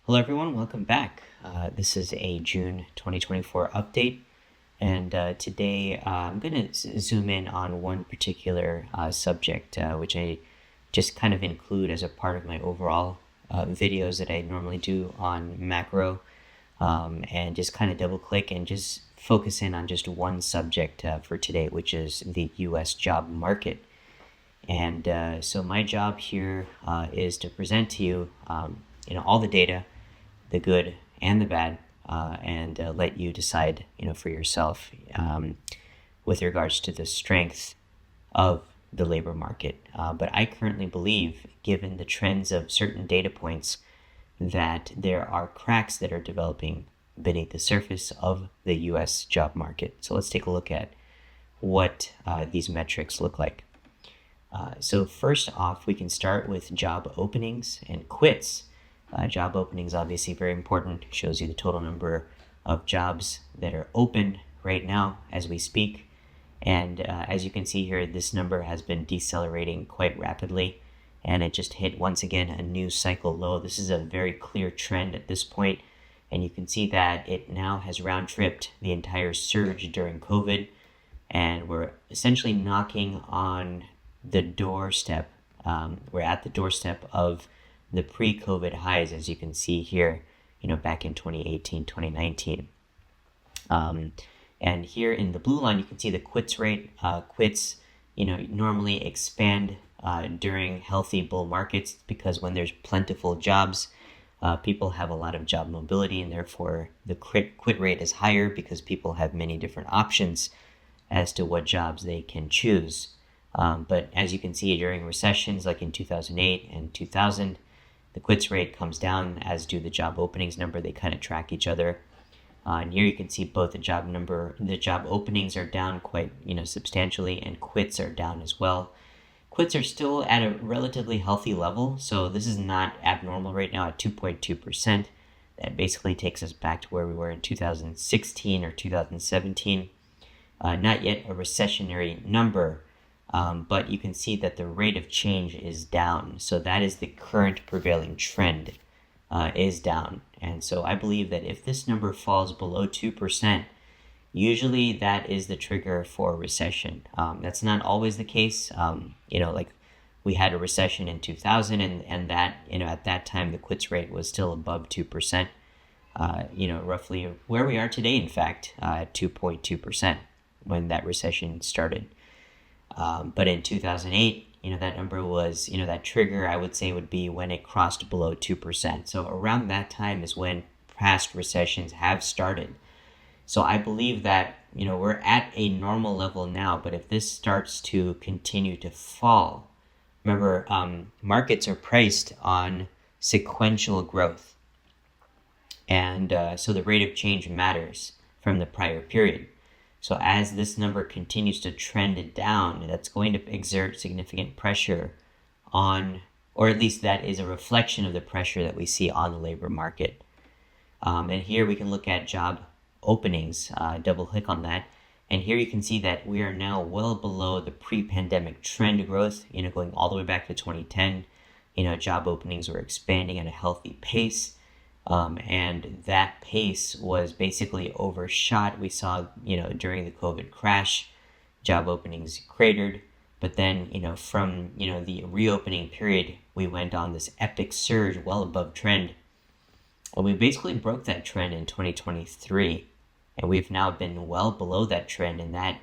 Hello everyone, welcome back. This is a June 2024 update, and today I'm going to zoom in on one particular subject, which I just kind of include as a part of my overall videos that I normally do on macro, and just kind of double click and just focus in on just one subject for today, which is the US job market. And so my job here is to present to you, all the data, the good and the bad, and let you decide, for yourself with regards to the strength of the labor market. But I currently believe, given the trends of certain data points, that there are cracks that are developing beneath the surface of the U.S. job market. So let's take a look at what these metrics look like. So first off, we can start with job openings and quits. Job openings, obviously very important, shows you the total number of jobs that are open right now as we speak. And as you can see here, this number has been decelerating quite rapidly, and it just hit once again a new cycle low. This is a very clear trend at this point, and you can see that it now has round-tripped the entire surge during COVID, and we're essentially knocking on the doorstep. We're at the doorstep of the pre-COVID highs, as you can see here, back in 2018, 2019. And here in the blue line, you can see the quits rate. Quits, normally expand during healthy bull markets, because when there's plentiful jobs, people have a lot of job mobility, and therefore the quit rate is higher because people have many different options as to what jobs they can choose. But as you can see, during recessions like in 2008 and 2000, the quits rate comes down, as do the job openings number. They kind of track each other. And here you can see both the job openings are down quite, substantially, and quits are down as well. Quits are still at a relatively healthy level, so this is not abnormal right now at 2.2%. That basically takes us back to where we were in 2016 or 2017. Not yet a recessionary number. But you can see that the rate of change is down. So that is the current prevailing trend, is down. And so I believe that if this number falls below 2%, usually that is the trigger for a recession. That's not always the case. Like we had a recession in 2000, and that, at that time, the quits rate was still above 2%, roughly where we are today, in fact, at 2.2% when that recession started. But in 2008, that number was, that trigger, I would say, would be when it crossed below 2%. So around that time is when past recessions have started. So I believe that, we're at a normal level now, but if this starts to continue to fall, remember, markets are priced on sequential growth. And so the rate of change matters from the prior period. So as this number continues to trend down, that's going to exert significant pressure on, or at least that is a reflection of the pressure that we see on the labor market. And here we can look at job openings, double click on that. And here you can see that we are now well below the pre-pandemic trend growth, going all the way back to 2010. Job openings were expanding at a healthy pace. And that pace was basically overshot. We saw, during the COVID crash, job openings cratered. But then, from, the reopening period, we went on this epic surge well above trend. And we basically broke that trend in 2023. And we've now been well below that trend. And that,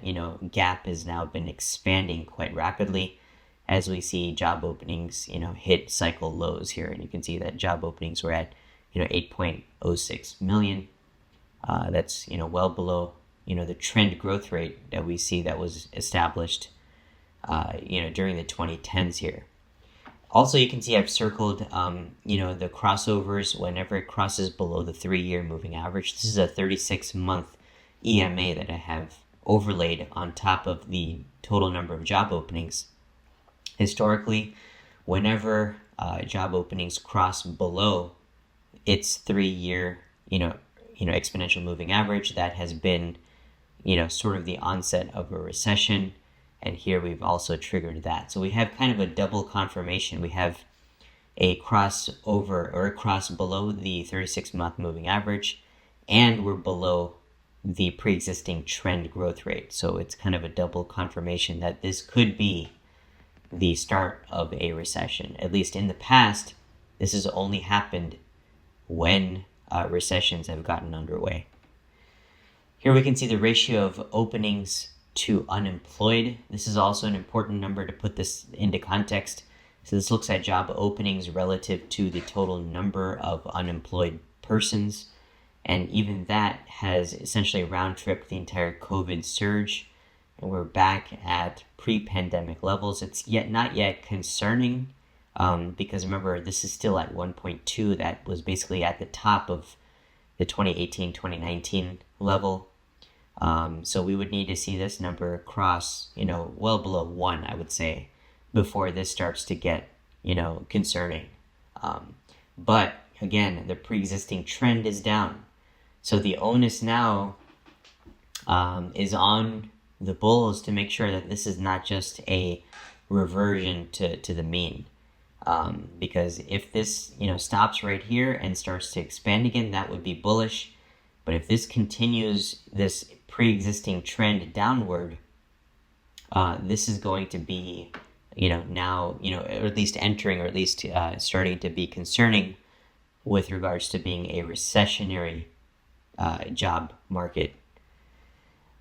gap has now been expanding quite rapidly as we see job openings, hit cycle lows here. And you can see that job openings were at 8.06 million. That's, well below, the trend growth rate that we see that was established, during the 2010s here. Also, you can see I've circled, the crossovers whenever it crosses below the 3-year moving average. This is a 36-month EMA that I have overlaid on top of the total number of job openings. Historically, whenever job openings cross below its 3-year, exponential moving average, that has been, sort of the onset of a recession. And here we've also triggered that. So we have kind of a double confirmation. We have a crossover or a cross below the 36-month moving average, and we're below the pre-existing trend growth rate. So it's kind of a double confirmation that this could be the start of a recession. At least in the past, this has only happened when recessions have gotten underway. Here we can see the ratio of openings to unemployed. This is also an important number to put this into context. So this looks at job openings relative to the total number of unemployed persons. And even that has essentially round-tripped the entire COVID surge. And we're back at pre-pandemic levels. It's not yet concerning because remember, this is still at 1.2. That was basically at the top of the 2018-2019 level. So we would need to see this number cross, well below 1, I would say, before this starts to get, concerning. But again, the pre-existing trend is down. So the onus now is on the bulls to make sure that this is not just a reversion to the mean. Because if this, stops right here and starts to expand again, that would be bullish. But if this continues this pre-existing trend downward, this is going to be, now, or at least entering, or at least starting to be concerning with regards to being a recessionary job market.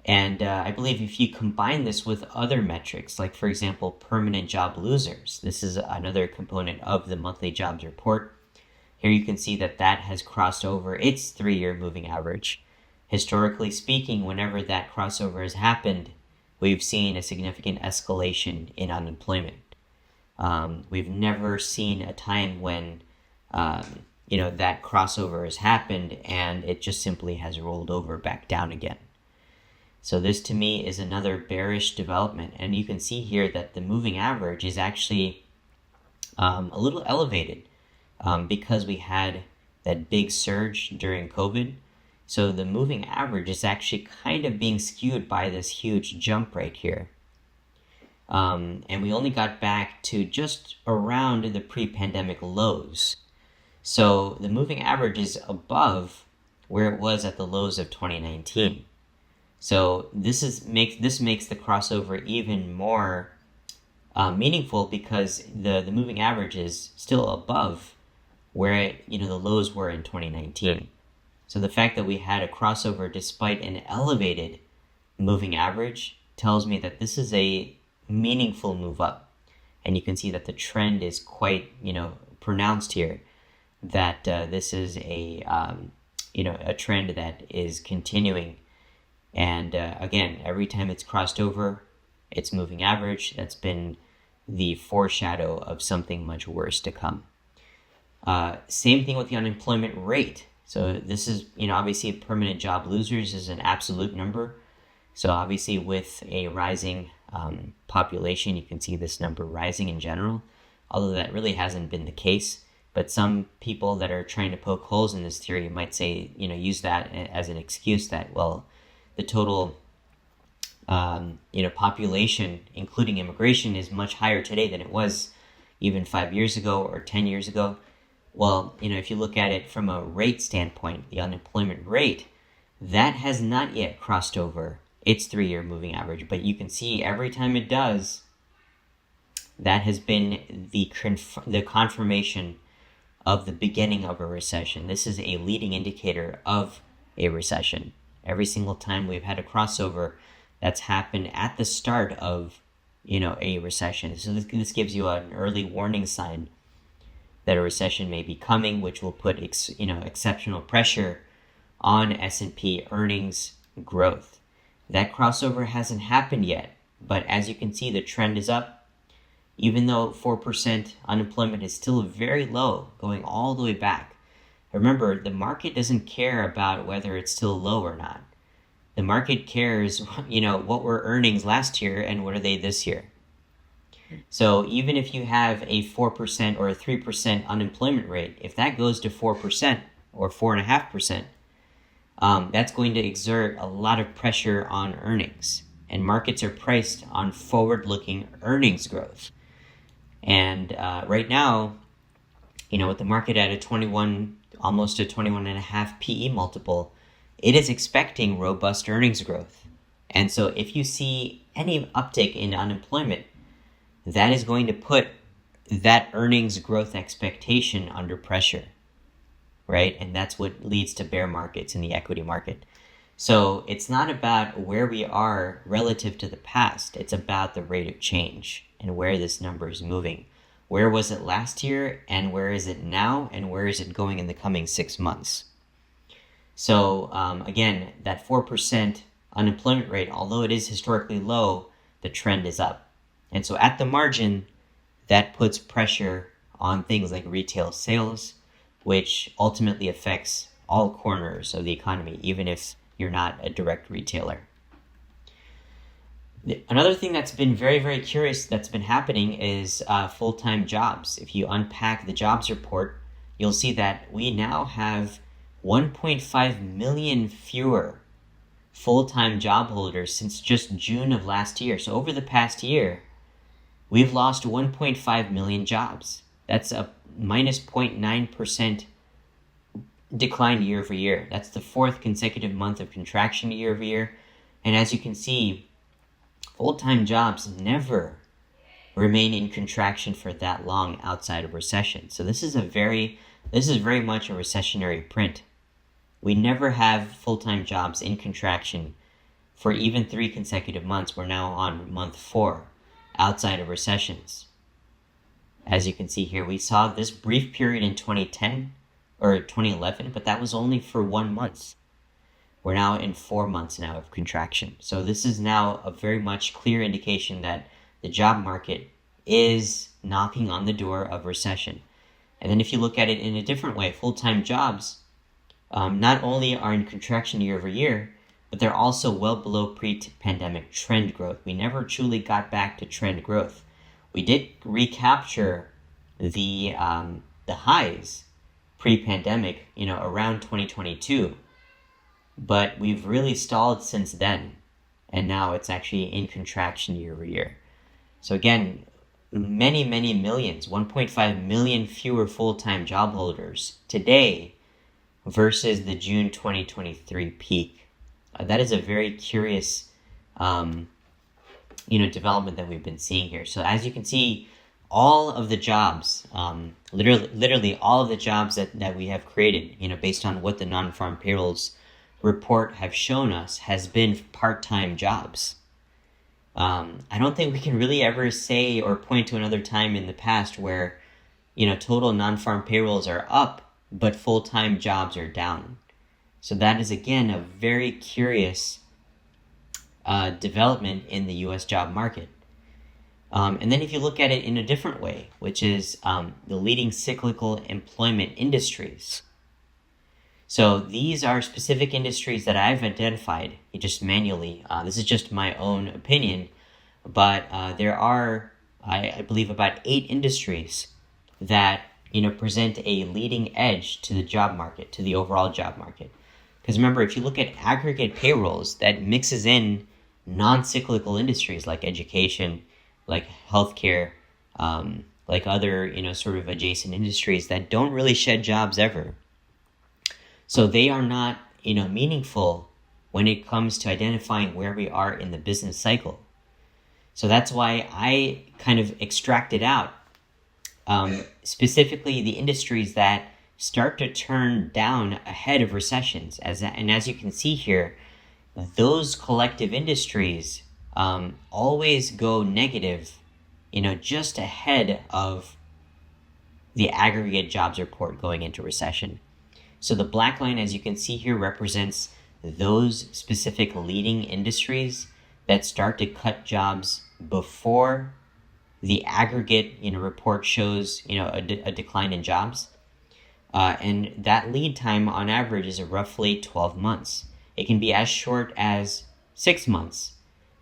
And I believe if you combine this with other metrics, like for example, permanent job losers, this is another component of the monthly jobs report. Here you can see that has crossed over its 3-year moving average. Historically speaking, whenever that crossover has happened, we've seen a significant escalation in unemployment. We've never seen a time when that crossover has happened and it just simply has rolled over back down again. So this to me is another bearish development. And you can see here that the moving average is actually a little elevated because we had that big surge during COVID. So the moving average is actually kind of being skewed by this huge jump right here. And we only got back to just around the pre-pandemic lows. So the moving average is above where it was at the lows of 2019. So this makes the crossover even more meaningful because the moving average is still above where the lows were in 2019. So the fact that we had a crossover despite an elevated moving average tells me that this is a meaningful move up. And you can see that the trend is quite pronounced here. That this is a trend that is continuing. And again, every time it's crossed over its moving average, that's been the foreshadow of something much worse to come. Same thing with the unemployment rate. So this is, obviously permanent job losers is an absolute number. So obviously with a rising population, you can see this number rising in general, although that really hasn't been the case. But some people that are trying to poke holes in this theory might say, use that as an excuse that, well, the total, population, including immigration, is much higher today than it was even 5 years ago or 10 years ago. Well, if you look at it from a rate standpoint, the unemployment rate, that has not yet crossed over its 3-year moving average. But you can see every time it does, that has been the confirmation of the beginning of a recession. This is a leading indicator of a recession. Every single time we've had a crossover, that's happened at the start of, a recession. So this gives you an early warning sign that a recession may be coming, which will put, exceptional pressure on S&P earnings growth. That crossover hasn't happened yet, but as you can see, the trend is up. Even though 4% unemployment is still very low, going all the way back. Remember, the market doesn't care about whether it's still low or not. The market cares, what were earnings last year and what are they this year. So even if you have a 4% or a 3% unemployment rate, if that goes to 4% or 4.5%, that's going to exert a lot of pressure on earnings. And markets are priced on forward-looking earnings growth. And right now, With the market at a 21, almost a 21 and a half PE multiple, it is expecting robust earnings growth. And so if you see any uptick in unemployment, that is going to put that earnings growth expectation under pressure, right? And that's what leads to bear markets in the equity market. So it's not about where we are relative to the past. It's about the rate of change and where this number is moving. Where was it last year, and where is it now, and where is it going in the coming 6 months? So again, that 4% unemployment rate, although it is historically low, the trend is up. And so at the margin, that puts pressure on things like retail sales, which ultimately affects all corners of the economy, even if you're not a direct retailer. Another thing that's been very, very curious that's been happening is full-time jobs. If you unpack the jobs report, you'll see that we now have 1.5 million fewer full-time job holders since just June of last year. So over the past year, we've lost 1.5 million jobs. That's a minus 0.9% decline year over year. That's the fourth consecutive month of contraction year over year. And as you can see, full-time jobs never remain in contraction for that long outside of recession. So this is very much a recessionary print. We never have full-time jobs in contraction for even 3 consecutive months. We're now on month 4 outside of recessions. As you can see here, we saw this brief period in 2010 or 2011, but that was only for 1 month. We're now in 4 months now of contraction. So this is now a very much clear indication that the job market is knocking on the door of recession. And then if you look at it in a different way, full-time jobs not only are in contraction year over year, but they're also well below pre-pandemic trend growth. We never truly got back to trend growth. We did recapture the highs pre-pandemic, around 2022, but we've really stalled since then, and now it's actually in contraction year over year. So again, many, many millions, 1.5 million fewer full-time job holders today versus the June 2023 peak. That is a very curious, development that we've been seeing here. So as you can see, all of the jobs, literally all of the jobs that we have created, based on what the non-farm payrolls report have shown us, has been part-time jobs. I don't think we can really ever say or point to another time in the past where, total non-farm payrolls are up, but full-time jobs are down. So that is, again, a very curious development in the U.S. job market. And then if you look at it in a different way, which is the leading cyclical employment industries. So these are specific industries that I've identified just manually. This is just my own opinion, but there are, I believe, about 8 industries that present a leading edge to the job market, to the overall job market. Because remember, if you look at aggregate payrolls, that mixes in non-cyclical industries like education, like healthcare, like other, sort of adjacent industries that don't really shed jobs ever. So they are not, meaningful when it comes to identifying where we are in the business cycle. So that's why I kind of extracted out specifically the industries that start to turn down ahead of recessions. As you can see here, those collective industries always go negative, just ahead of the aggregate jobs report going into recession. So the black line, as you can see here, represents those specific leading industries that start to cut jobs before the aggregate report shows a decline in jobs. And that lead time on average is roughly 12 months. It can be as short as 6 months,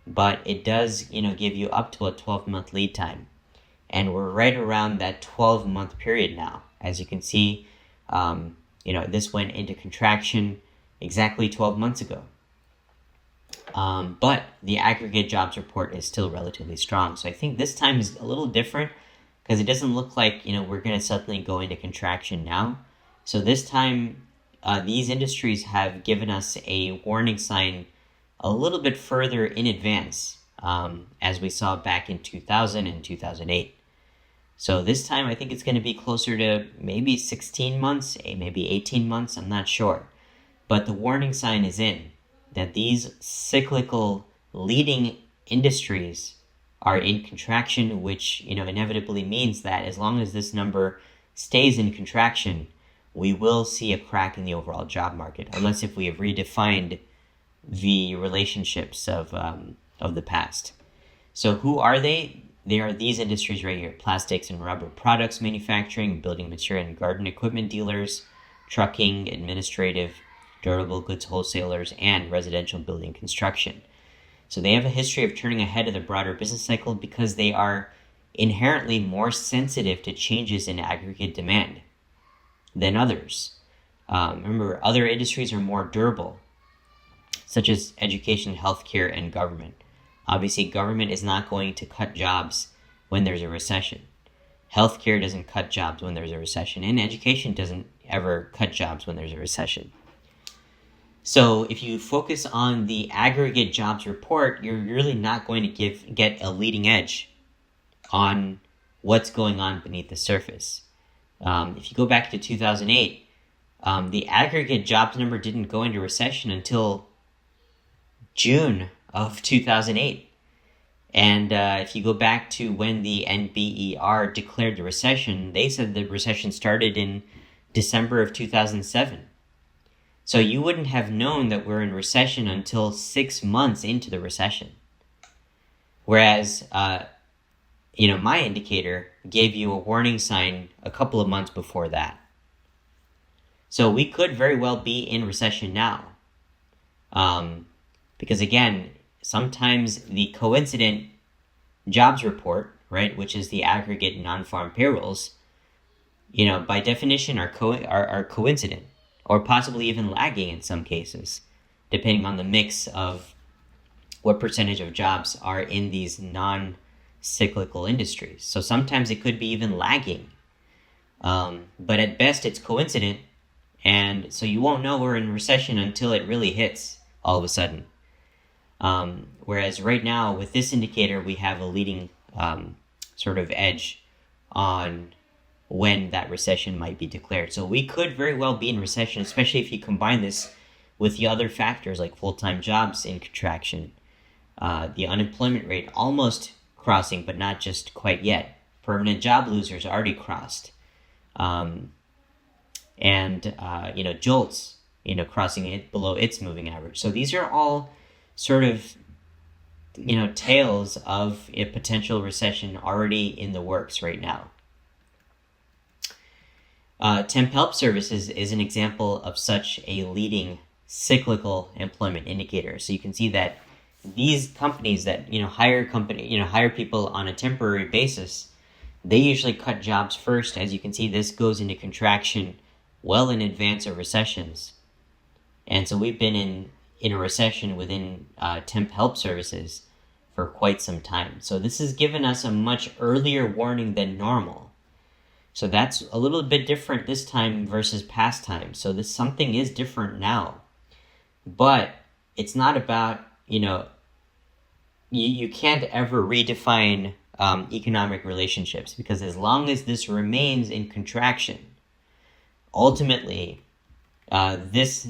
but it does give you up to a 12-month lead time. And we're right around that 12-month period now. As you can see, this went into contraction exactly 12 months ago. But the aggregate jobs report is still relatively strong. So I think this time is a little different because it doesn't look like, we're going to suddenly go into contraction now. So this time, these industries have given us a warning sign a little bit further in advance, as we saw back in 2000 and 2008. So this time, I think it's going to be closer to maybe 16 months, maybe 18 months, I'm not sure. But the warning sign is in that these cyclical leading industries are in contraction, which, inevitably means that as long as this number stays in contraction, we will see a crack in the overall job market, unless if we have redefined the relationships of the past. So who are they? They are these industries right here: plastics and rubber products manufacturing, building material and garden equipment dealers, trucking, administrative, durable goods wholesalers, and residential building construction. So they have a history of turning ahead of the broader business cycle because they are inherently more sensitive to changes in aggregate demand than others. Remember, other industries are more durable, such as education, healthcare, and government. Obviously, government is not going to cut jobs when there's a recession. Healthcare doesn't cut jobs when there's a recession, and education doesn't ever cut jobs when there's a recession. So if you focus on the aggregate jobs report, you're really not going to get a leading edge on what's going on beneath the surface. If you go back to 2008, the aggregate jobs number didn't go into recession until June of 2008. And if you go back to when the NBER declared the recession, they said the recession started in December of 2007. So you wouldn't have known that we're in recession until 6 months into the recession. Whereas, my indicator gave you a warning sign a couple of months before that. So we could very well be in recession now. Because again, sometimes the coincident jobs report, right, which is the aggregate non-farm payrolls, by definition are coincident, or possibly even lagging in some cases, depending on the mix of what percentage of jobs are in these non-cyclical industries. So sometimes it could be even lagging. But at best, it's coincident, and so you won't know we're in recession until it really hits all of a sudden. Whereas right now, with this indicator, we have a leading sort of edge on when that recession might be declared. So we could very well be in recession, especially if you combine this with the other factors like full-time jobs in contraction, the unemployment rate almost crossing, but not just quite yet. Permanent job losers already crossed. And JOLTS, crossing it below its moving average. So these are all sort of, tales of a potential recession already in the works right now. Temp Help Services is an example of such a leading cyclical employment indicator. So you can see that these companies that hire people on a temporary basis, they usually cut jobs first. As you can see, this goes into contraction well in advance of recessions. And so we've been in a recession within Temp Help Services for quite some time. So this has given us a much earlier warning than normal. So that's a little bit different this time versus past times. So something is different now. But it's not about, you can't ever redefine economic relationships, because as long as this remains in contraction, ultimately, this,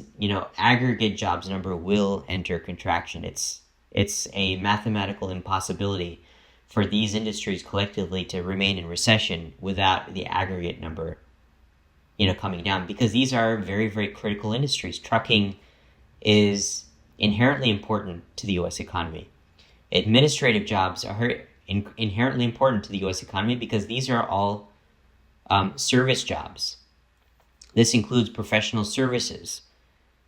aggregate jobs number will enter contraction. It's a mathematical impossibility for these industries collectively to remain in recession without the aggregate number, coming down, because these are very, very critical industries. Trucking is inherently important to the U.S. economy. Administrative jobs are inherently important to the U.S. economy because these are all service jobs. This includes professional services,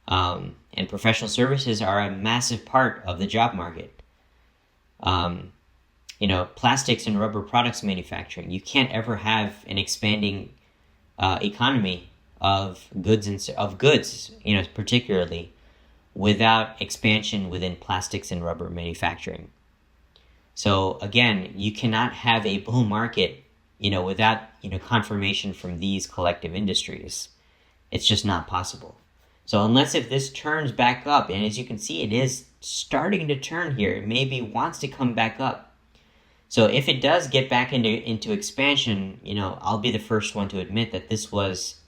and professional services are a massive part of the job market. Plastics and rubber products manufacturing. You can't ever have an expanding economy of goods, particularly without expansion within plastics and rubber manufacturing. So again, you cannot have a bull market without, confirmation from these collective industries, it's just not possible. So unless if this turns back up, and as you can see, it is starting to turn here, it maybe wants to come back up. So if it does get back into expansion, I'll be the first one to admit that this was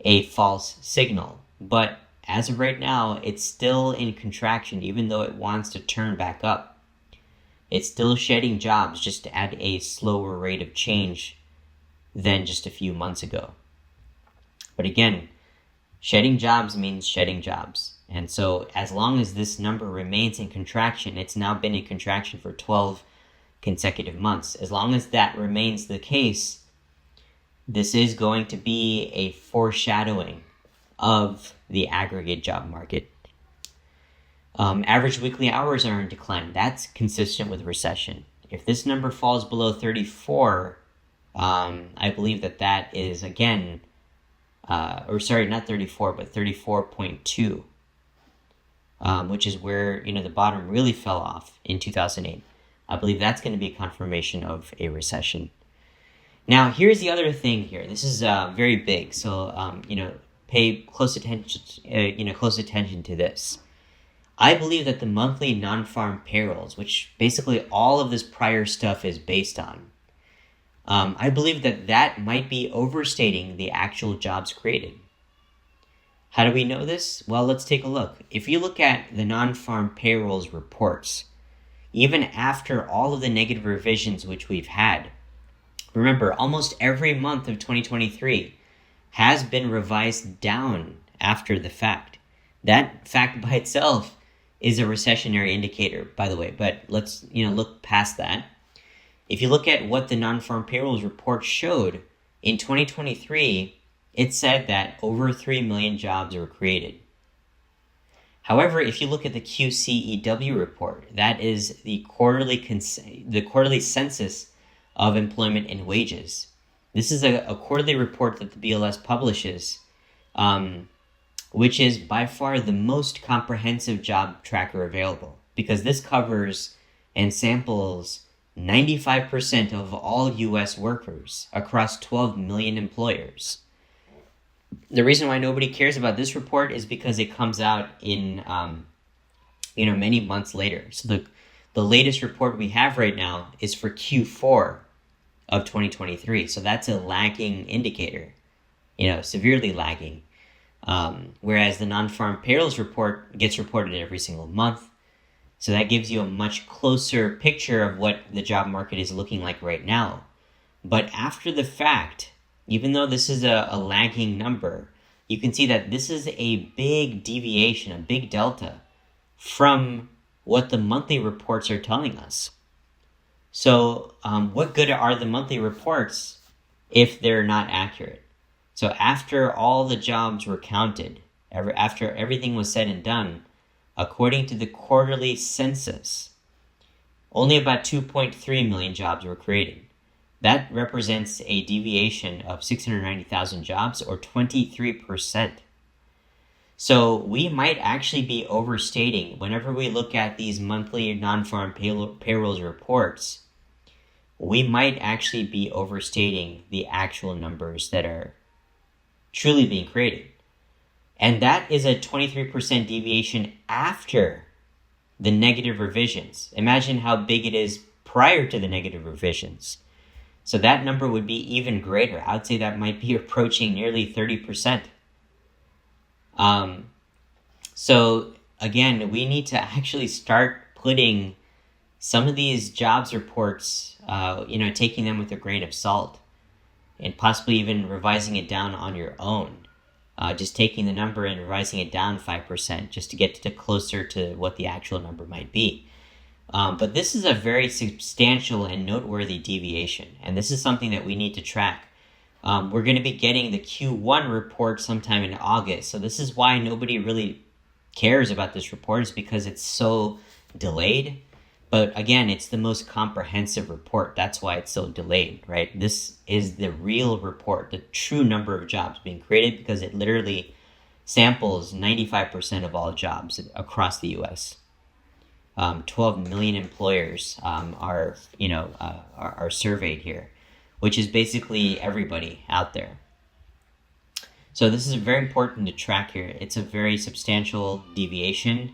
a false signal. But as of right now, it's still in contraction, even though it wants to turn back up. It's still shedding jobs, just at a slower rate of change than just a few months ago. But again, shedding jobs means shedding jobs. And so as long as this number remains in contraction, it's now been in contraction for 12 consecutive months. As long as that remains the case, this is going to be a foreshadowing of the aggregate job market. Average weekly hours are in decline. That's consistent with recession. If this number falls below 34, I believe that is, again, not 34, but 34.2, which is where, the bottom really fell off in 2008. I believe that's going to be a confirmation of a recession. Now, here's the other thing here. This is very big, so, pay close attention to this. I believe that the monthly non-farm payrolls, which basically all of this prior stuff is based on, I believe that might be overstating the actual jobs created. How do we know this? Well, let's take a look. If you look at the non-farm payrolls reports, even after all of the negative revisions which we've had, remember, almost every month of 2023 has been revised down after the fact. That fact by itself is a recessionary indicator, by the way, but let's look past that. If you look at what the non-farm payrolls report showed, in 2023, it said that over 3 million jobs were created. However, if you look at the QCEW report, that is the quarterly census of employment and wages. This is a quarterly report that the BLS publishes, which is by far the most comprehensive job tracker available, because this covers and samples 95% of all U.S. workers across 12 million employers. The reason why nobody cares about this report is because it comes out in, many months later. So the latest report we have right now is for Q4 of 2023. So that's a lagging indicator, severely lagging. Whereas the non-farm payrolls report gets reported every single month. So that gives you a much closer picture of what the job market is looking like right now. But after the fact, even though this is a lagging number, you can see that this is a big deviation, a big delta from what the monthly reports are telling us. So what good are the monthly reports if they're not accurate? So after all the jobs were counted, after everything was said and done, according to the quarterly census, only about 2.3 million jobs were created. That represents a deviation of 690,000 jobs, or 23%. So we might actually be overstating, whenever we look at these monthly non-farm payrolls reports, we might actually be overstating the actual numbers that are truly being created. And that is a 23% deviation after the negative revisions. Imagine how big it is prior to the negative revisions. So that number would be even greater. I would say that might be approaching nearly 30%. So again, we need to actually start putting some of these jobs reports, taking them with a grain of salt, and possibly even revising it down on your own. Just taking the number and revising it down 5% just to get closer to what the actual number might be. But this is a very substantial and noteworthy deviation, and this is something that we need to track. We're going to be getting the Q1 report sometime in August, so this is why nobody really cares about this report, is because it's so delayed. But again, it's the most comprehensive report. That's why it's so delayed, right? This is the real report, the true number of jobs being created, because it literally samples 95% of all jobs across the U.S. 12 million employers are surveyed here, which is basically everybody out there. So this is very important to track here. It's a very substantial deviation,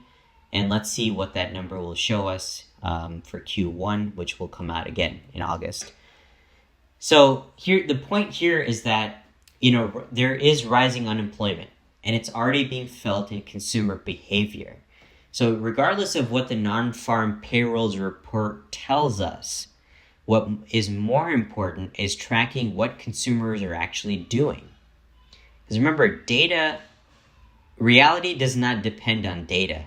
and let's see what that number will show us for Q1, which will come out again in August. So here, the point here is that, there is rising unemployment, and it's already being felt in consumer behavior. So regardless of what the non-farm payrolls report tells us, what is more important is tracking what consumers are actually doing. Because remember, reality does not depend on data.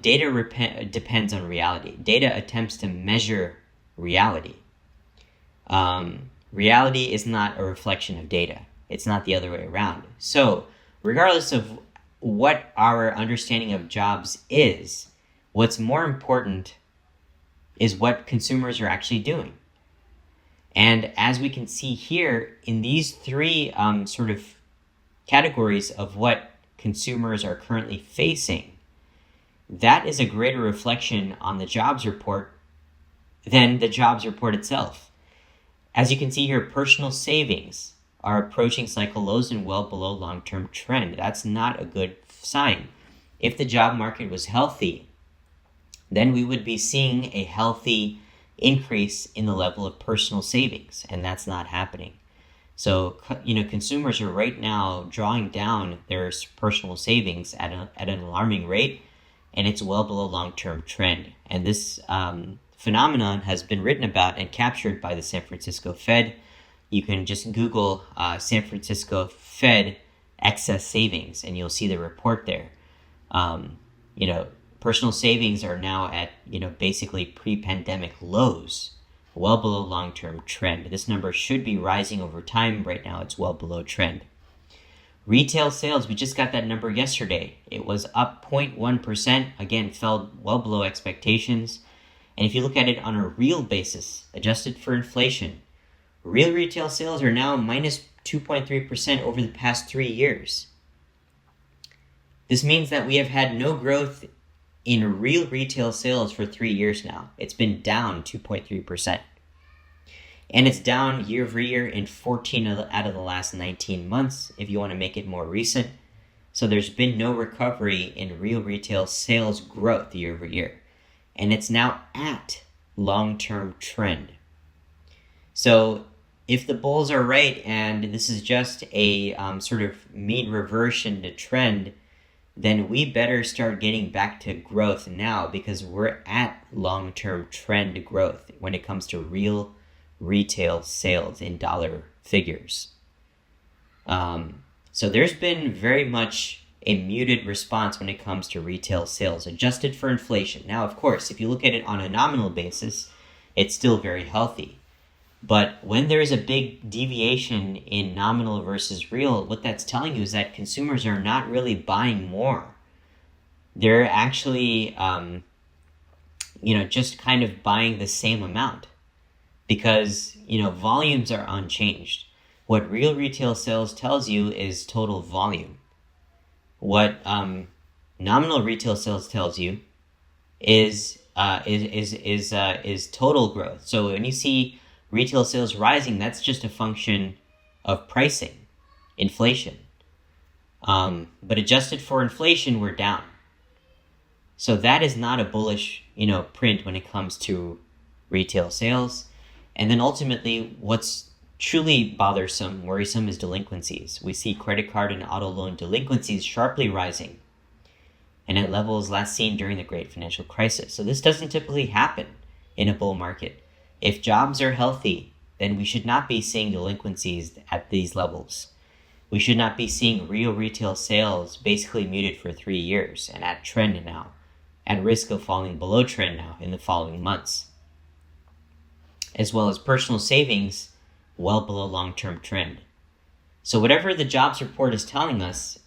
Data depends on reality. Data attempts to measure reality. Reality is not a reflection of data. It's not the other way around. So regardless of what our understanding of jobs is, what's more important is what consumers are actually doing. And as we can see here, in these three sort of categories of what consumers are currently facing, that is a greater reflection on the jobs report than the jobs report itself. As you can see here, personal savings are approaching cycle lows and well below long-term trend. That's not a good sign. If the job market was healthy, then we would be seeing a healthy increase in the level of personal savings, and that's not happening. So, consumers are right now drawing down their personal savings at an alarming rate, and it's well below long-term trend. And this phenomenon has been written about and captured by the San Francisco Fed. You can just Google San Francisco Fed excess savings, and you'll see the report there. Personal savings are now at, basically pre-pandemic lows, well below long-term trend. This number should be rising over time. Right now, it's well below trend. Retail sales, we just got that number yesterday. It was up 0.1%, again, fell well below expectations. And if you look at it on a real basis, adjusted for inflation, real retail sales are now minus 2.3% over the past 3 years. This means that we have had no growth in real retail sales for 3 years now. It's been down 2.3%. And it's down year over year in 14 out of the last 19 months, if you want to make it more recent. So there's been no recovery in real retail sales growth year over year. And it's now at long-term trend. So if the bulls are right, and this is just a sort of mean reversion to trend, then we better start getting back to growth now, because we're at long-term trend growth when it comes to real retail sales in dollar figures. So there's been very much a muted response when it comes to retail sales, adjusted for inflation. Now, of course, if you look at it on a nominal basis, it's still very healthy. But when there is a big deviation in nominal versus real, what that's telling you is that consumers are not really buying more. They're actually, just kind of buying the same amount, because, volumes are unchanged. What real retail sales tells you is total volume. What nominal retail sales tells you is total growth. So when you see retail sales rising, that's just a function of pricing, inflation. But adjusted for inflation, we're down. So that is not a bullish, print when it comes to retail sales. And then ultimately, what's truly worrisome is delinquencies. We see credit card and auto loan delinquencies sharply rising, and at levels last seen during the Great Financial Crisis. So this doesn't typically happen in a bull market. If jobs are healthy, then we should not be seeing delinquencies at these levels. We should not be seeing real retail sales basically muted for 3 years and at trend now, at risk of falling below trend now in the following months. As well as personal savings well below long-term trend. So whatever the jobs report is telling us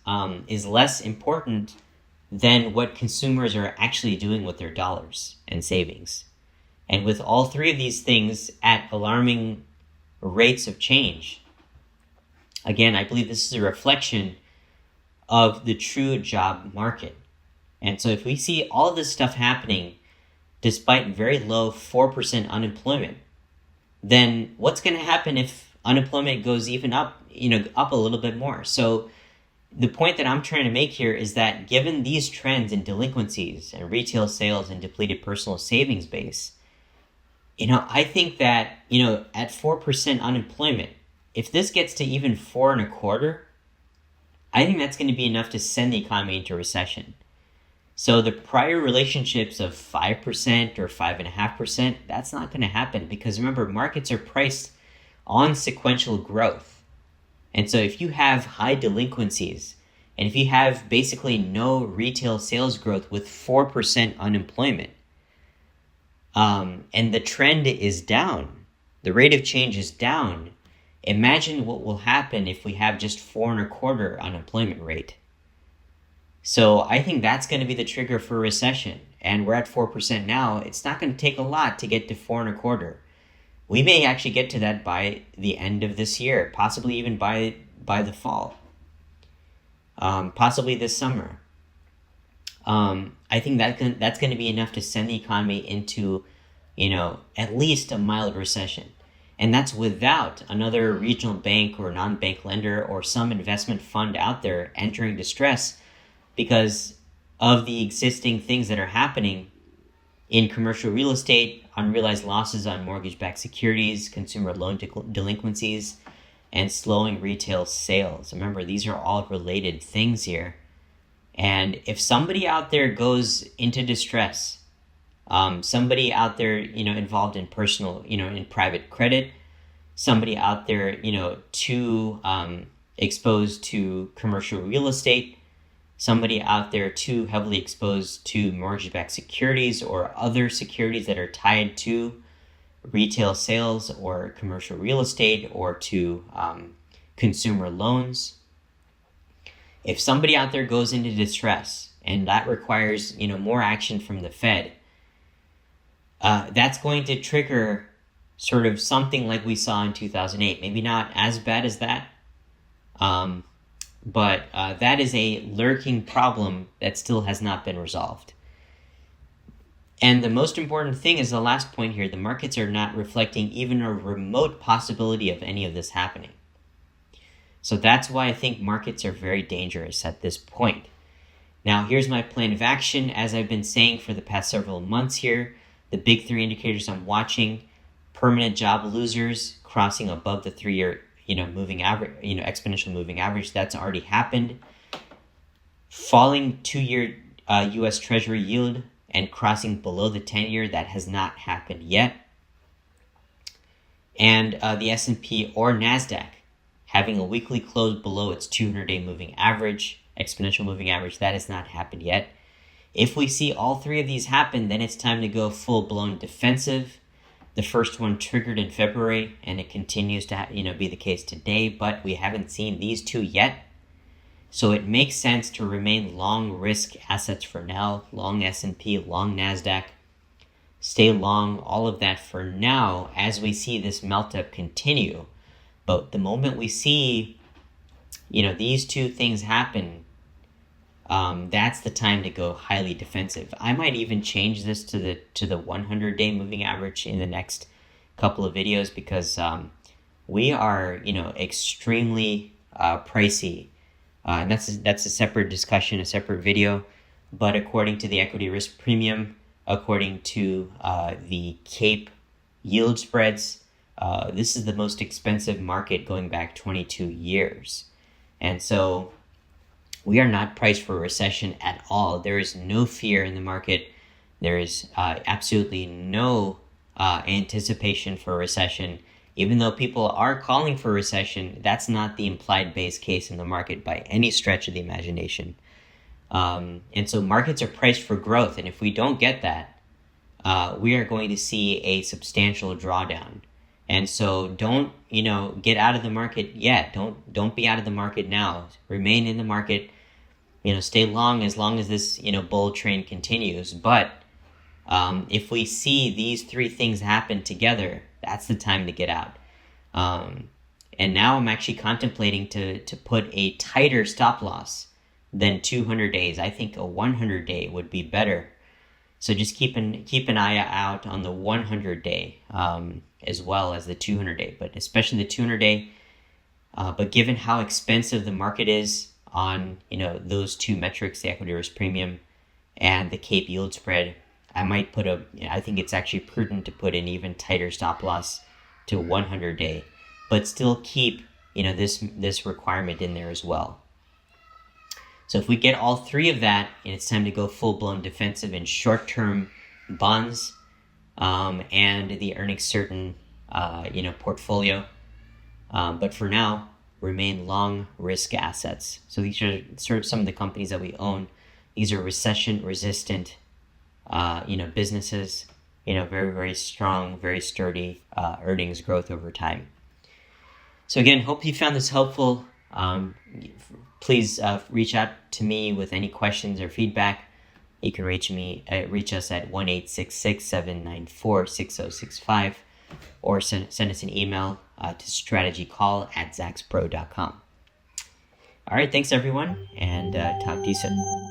is less important than what consumers are actually doing with their dollars and savings. And with all three of these things at alarming rates of change, again, I believe this is a reflection of the true job market. And so if we see all of this stuff happening despite very low 4% unemployment, then what's going to happen if unemployment goes even up, up a little bit more? So the point that I'm trying to make here is that given these trends in delinquencies and retail sales and depleted personal savings base, I think that, at 4% unemployment, if this gets to even 4.25%, I think that's going to be enough to send the economy into recession. So the prior relationships of 5% or 5.5%, that's not going to happen, because remember, markets are priced on sequential growth. And so if you have high delinquencies, and if you have basically no retail sales growth with 4% unemployment, and the trend is down, the rate of change is down, imagine what will happen if we have just 4.25% unemployment rate. So I think that's going to be the trigger for a recession. And we're at 4% now. It's not going to take a lot to get to 4.25%. We may actually get to that by the end of this year, possibly even by the fall, possibly this summer. I think that's going to be enough to send the economy into, at least a mild recession. And that's without another regional bank or non-bank lender or some investment fund out there entering distress because of the existing things that are happening in commercial real estate, unrealized losses on mortgage-backed securities, consumer loan delinquencies, and slowing retail sales. Remember, these are all related things here. And if somebody out there goes into distress, somebody out there, involved in personal, in private credit, somebody out there, too exposed to commercial real estate, somebody out there too heavily exposed to mortgage-backed securities or other securities that are tied to retail sales or commercial real estate or to consumer loans. If somebody out there goes into distress and that requires, more action from the Fed, that's going to trigger sort of something like we saw in 2008. Maybe not as bad as that, but that is a lurking problem that still has not been resolved. And the most important thing is the last point here. The markets are not reflecting even a remote possibility of any of this happening. So that's why I think markets are very dangerous at this point. Now, here's my plan of action. As I've been saying for the past several months here, the big three indicators I'm watching: permanent job losers crossing above the 3-year, moving average, exponential moving average. That's already happened. Falling 2-year U.S. Treasury yield and crossing below the 10-year, that has not happened yet. And the S&P or NASDAQ having a weekly close below its 200-day moving average, exponential moving average, that has not happened yet. If we see all three of these happen, then it's time to go full-blown defensive. The first one triggered in February, and it continues to be the case today, but we haven't seen these two yet. So it makes sense to remain long risk assets for now, long S&P, long NASDAQ, stay long all of that for now as we see this melt-up continue. But the moment we see, these two things happen, that's the time to go highly defensive. I might even change this to the 100-day moving average in the next couple of videos because we are, extremely pricey. And that's a separate discussion, a separate video. But according to the equity risk premium, according to the CAPE yield spreads, this is the most expensive market going back 22 years. And so we are not priced for a recession at all. There is no fear in the market. There is absolutely no anticipation for a recession. Even though people are calling for a recession, that's not the implied base case in the market by any stretch of the imagination. And so markets are priced for growth. And if we don't get that, we are going to see a substantial drawdown. And so don't, get out of the market yet. Don't be out of the market now. Remain in the market, stay long as this, bull train continues. But if we see these three things happen together, that's the time to get out. And now I'm actually contemplating to put a tighter stop loss than 200 days. I think a 100-day would be better. So just keep an eye out on the 100-day as well as the 200-day, but especially the 200-day. But given how expensive the market is on those two metrics, the equity risk premium and the CAPE yield spread, I think it's actually prudent to put an even tighter stop loss to 100-day, but still keep this requirement in there as well. So if we get all three of that, and it's time to go full-blown defensive in short-term bonds and the earnings certain portfolio. But for now, remain long risk assets. So these are sort of some of the companies that we own. These are recession resistant businesses, very, very strong, very sturdy earnings growth over time. So again, hope you found this helpful. Please reach out to me with any questions or feedback. You can reach us at 1-866-794-6065 or send us an email to strategycall@zackspro.com. All right, thanks everyone, and talk to you soon.